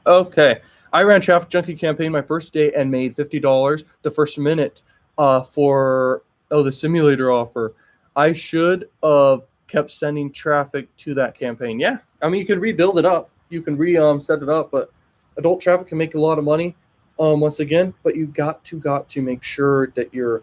Okay. I ran TrafficJunky campaign my first day and made $50 the first minute for the simulator offer. I should have kept sending traffic to that campaign. Yeah. I mean, you can rebuild it up. You can set it up, but adult traffic can make a lot of money once again, but you got to make sure that you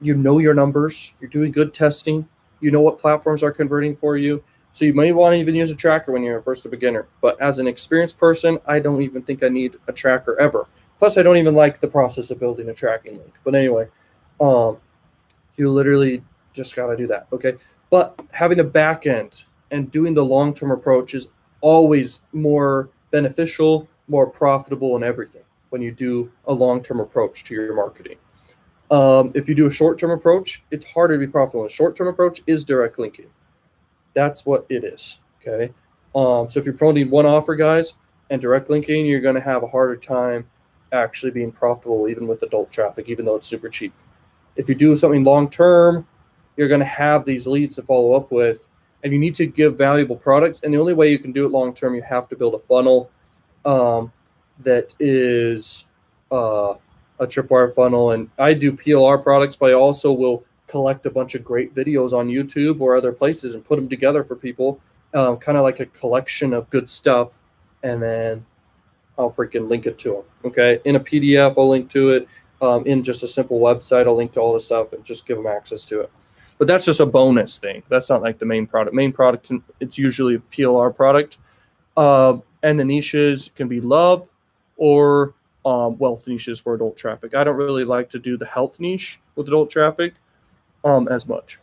know your numbers, you're doing good testing, you know what platforms are converting for you. So you may want to even use a tracker when you're first a beginner. But as an experienced person, I don't even think I need a tracker ever. Plus, I don't even like the process of building a tracking link. But anyway, um, you literally just got to do that. Okay. But having a back end and doing the long term approach is always more beneficial, more profitable, and everything when you do a long term approach to your marketing. If you do a short-term approach, it's harder to be profitable. A short-term approach is direct linking. That's what it is. Okay. So if you're promoting one offer, guys, and direct linking, you're going to have a harder time actually being profitable, even with adult traffic, even though it's super cheap. If you do something long-term, you're going to have these leads to follow up with, and you need to give valuable products. And the only way you can do it long-term, you have to build a funnel that is a tripwire funnel. And I do PLR products, but I also will collect a bunch of great videos on YouTube or other places and put them together for people, kind of like a collection of good stuff. And then I'll freaking link it to them. Okay. In a PDF, I'll link to it. In just a simple website, I'll link to all the stuff and just give them access to it. But that's just a bonus thing. That's not like the main product. Main product, it's usually a PLR product. And the niches can be love or wealth niches for adult traffic. I don't really like to do the health niche with adult traffic as much.